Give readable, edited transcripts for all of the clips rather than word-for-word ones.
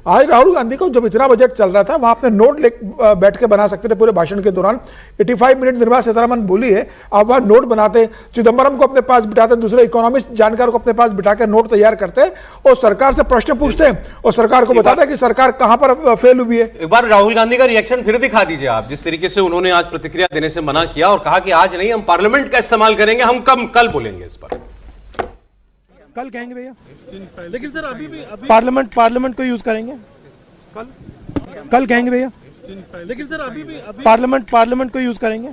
आज राहुल गांधी को जब इतना बजट चल रहा था वहां अपने नोट बैठ के बना सकते थे पूरे भाषण के दौरान। 85 मिनट निर्मला सीतारमण बोली है, आप वहां नोट बनाते, चिदम्बरम को अपने पास बिठाते, दूसरे इकोनॉमिस्ट जानकार को अपने पास बिठा के नोट तैयार करते और सरकार से प्रश्न पूछते और सरकार को बताते कि सरकार कहां पर फेल हुई है। एक बार राहुल गांधी का रिएक्शन फिर दिखा दीजिए आप, जिस तरीके से उन्होंने आज प्रतिक्रिया देने से मना किया और कहा कि आज नहीं, हम पार्लियामेंट का इस्तेमाल करेंगे, हम कल बोलेंगे इस पर। कल कहेंगे भैया, लेकिन सर अभी पार्लियामेंट को यूज करेंगे। कल कहेंगे भैया, लेकिन सर अभी पार्लियामेंट को यूज करेंगे।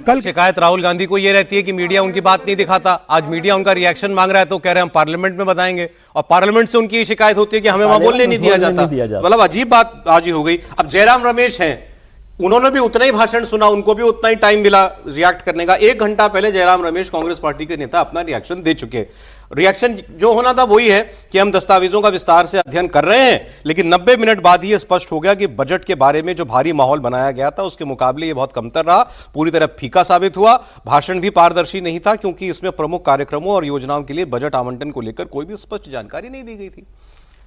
कल शिकायत राहुल गांधी को यह रहती है कि मीडिया उनकी बात नहीं दिखाता। आज मीडिया उनका रिएक्शन मांग रहा है तो कह रहे हैं हम पार्लियामेंट में बताएंगे, और पार्लियामेंट से उनकी शिकायत होती है कि हमें वहां बोलने नहीं दिया जाता। मतलब अजीब बात आज ही हो गई। अब जयराम रमेश हैं, उन्होंने भी उतना ही भाषण सुना, उनको भी उतना ही टाइम मिला रिएक्ट करने का। 1 घंटा पहले जयराम रमेश कांग्रेस पार्टी के नेता अपना रिएक्शन दे चुके। रिएक्शन जो होना था वही है कि हम दस्तावेजों का विस्तार से अध्ययन कर रहे हैं, लेकिन 90 मिनट बाद ही स्पष्ट हो गया कि बजट के बारे में जो भारी माहौल बनाया गया था उसके मुकाबले ये बहुत कमतर रहा, पूरी तरह फीका साबित हुआ। भाषण भी पारदर्शी नहीं था क्योंकि इसमें प्रमुख कार्यक्रमों और योजनाओं के लिए बजट आवंटन को लेकर कोई भी स्पष्ट जानकारी नहीं दी गई थी।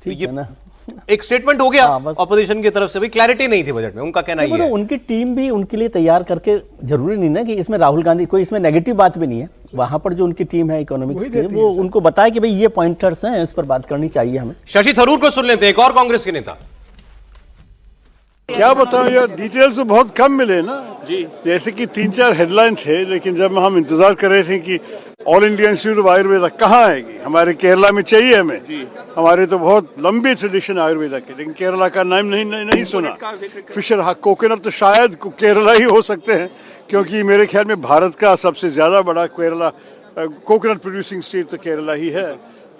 तो ये ना एक स्टेटमेंट हो गया ऑपोजिशन की तरफ से, भी क्लैरिटी नहीं थी बजट में, उनका कहना ये है। उनकी टीम भी उनके लिए तैयार करके, जरूरी नहीं ना कि इसमें राहुल गांधी कोई इसमें नेगेटिव बात भी नहीं है। वहां पर जो उनकी टीम है इकोनॉमिक्स की, वो उनको बताया कि भाई ये पॉइंटर्स हैं, इस पर बात करनी चाहिए हमें। शशि थरूर को सुन लेते हैं, एक और कांग्रेस के नेता। क्या बताऊं यार, डिटेल्स तो बहुत कम मिले ना जी। जैसे कि 3-4 हेडलाइंस है, लेकिन जब हम इंतजार कर रहे थे कि all India institute of Ayurveda कहाँ आएगी, हमारे केरला में चाहिए हमें जी। हमारे तो बहुत लंबी ट्रेडिशन आयुर्वेदा की, लेकिन केरला का नाम नहीं सुना। फिशर कोकोनट तो शायद केरला ही हो सकते हैं, क्योंकि मेरे ख्याल में भारत का सबसे ज्यादा बड़ा केरला कोकोनट प्रोड्यूसिंग स्टेट तो केरला ही है।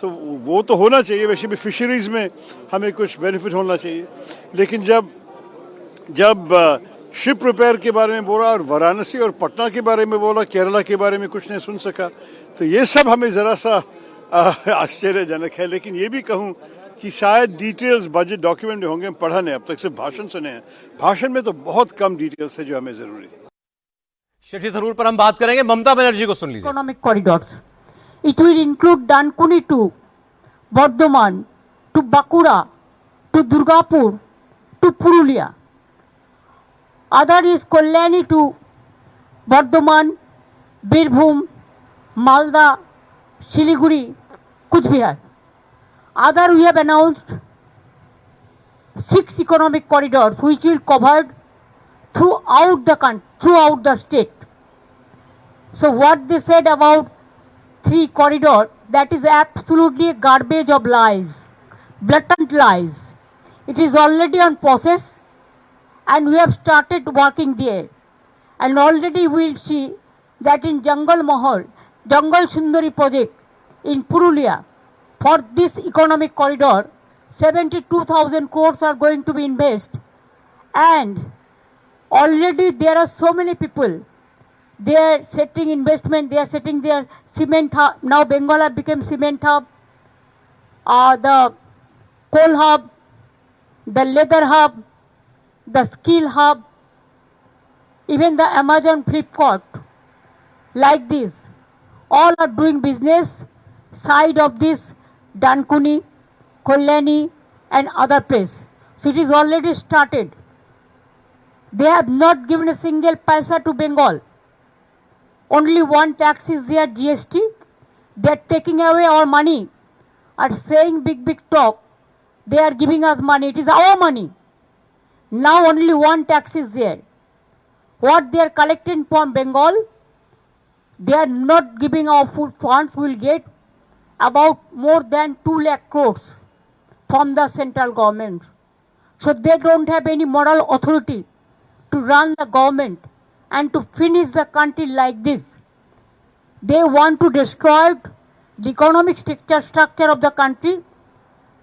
तो वो तो होना चाहिए। वैसे भी फिशरीज में हमें कुछ बेनिफिट होना चाहिए। लेकिन जब शिप रिपेयर के बारे में बोला और वाराणसी और पटना के बारे में बोला, केरला के बारे में कुछ नहीं सुन सका, तो ये सब हमें जरा सा आश्चर्यजनक है। लेकिन ये भी कहूँ कि शायद डिटेल्स बजट डॉक्यूमेंट में होंगे, पढ़ा नहीं, अब तक सिर्फ भाषण सुने हैं। भाषण में तो बहुत कम डिटेल्स है जो हमें जरूरी है। शशि थरूर पर हम बात करेंगे, ममता बनर्जी को सुन लीजिए। Economic corridors, it will include Dankuni to Bardhaman to Bankura to Durgapur to Purulia. Other is Kalyani to Bardhaman, Birbhum, Malda, Siliguri, Kuch Bihar. Other we have announced 6 economic corridors which will covered throughout the country, throughout the state. So what they said about 3 corridors, that is absolutely a garbage of lies, blatant lies. It is already on process. And we have started working there, and already we will see that in Jungle Mahal, Jungle Sundari project in Purulia, for this economic corridor, 72,000 crores are going to be invested, and already there are so many people. They are setting investment. They are setting their cement hub. Now Bengal have become cement hub, the coal hub, the leather hub, the skill hub, even the Amazon Flipkart, like this, all are doing business side of this Dankuni, Kalyani and other place. So it is already started. They have not given a single paisa to Bengal. Only one tax is there, GST. They are taking away our money, are saying big talk. They are giving us money. It is our money. Now only one tax is there. What they are collecting from Bengal, they are not giving our food funds. Will get about more than 2 lakh crores from the central government. So they don't have any moral authority to run the government and to finish the country like this. They want to destroy the economic structure of the country,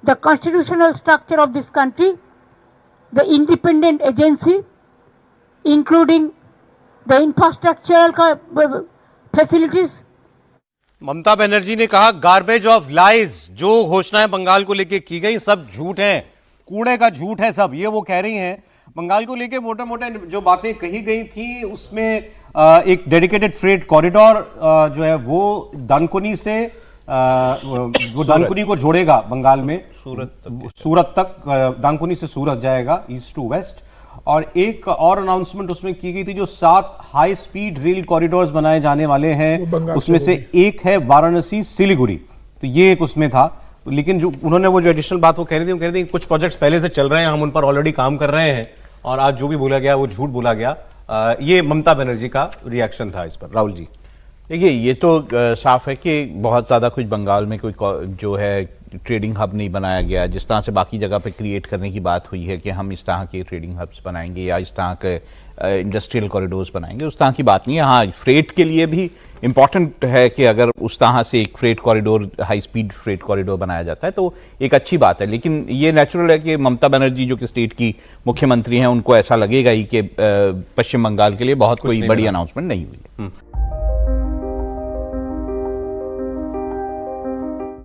the constitutional structure of this country, the independent agency, including the infrastructural facilities. Mamata Banerjee ने कहा garbage of lies, जो घोषणाएं बंगाल को लेके की गई सब झूठ है, कूड़े का झूठ है सब, ये वो कह रही हैं। बंगाल को लेके मोटे मोटे जो बातें कही गई थी उसमें एक डेडिकेटेड फ्रेट कॉरिडोर जो है वो दानकुनी से वो दानकुनी को जोड़ेगा बंगाल में, सूरत तक, दानकुनी से सूरत जाएगा ईस्ट टू वेस्ट। और एक और अनाउंसमेंट उसमें की गई थी, जो 7 हाई स्पीड रेल कॉरिडोर्स बनाए जाने वाले हैं, उसमें से एक है वाराणसी सिलीगुड़ी, तो ये एक उसमें था। लेकिन जो उन्होंने वो जो एडिशनल बात वो कह रही थी, वो कह रही थी कुछ प्रोजेक्ट्स पहले से चल रहे हैं, हम उन पर ऑलरेडी काम कर रहे हैं, और आज जो भी बोला गया वो झूठ बोला गया। ये ममता बनर्जी का रिएक्शन था इस पर। राहुल जी, देखिए, ये तो साफ है कि बहुत ज़्यादा कुछ बंगाल में कोई जो है ट्रेडिंग हब नहीं बनाया गया, जिस तरह से बाकी जगह पे क्रिएट करने की बात हुई है कि हम इस तरह के ट्रेडिंग हब्स बनाएंगे या इस तरह के इंडस्ट्रियल कॉरिडोर्स बनाएंगे, उस तरह की बात नहीं है। हाँ, फ्रेट के लिए भी इम्पॉर्टेंट है कि अगर उस तरह से एक freight corridor, high speed freight corridor बनाया जाता है तो एक अच्छी बात है। लेकिन ये नेचुरल है कि ममता बनर्जी जो कि स्टेट की मुख्यमंत्री हैं, उनको ऐसा लगेगा ही कि पश्चिम बंगाल के लिए बहुत कोई बड़ी अनाउंसमेंट नहीं हुई है।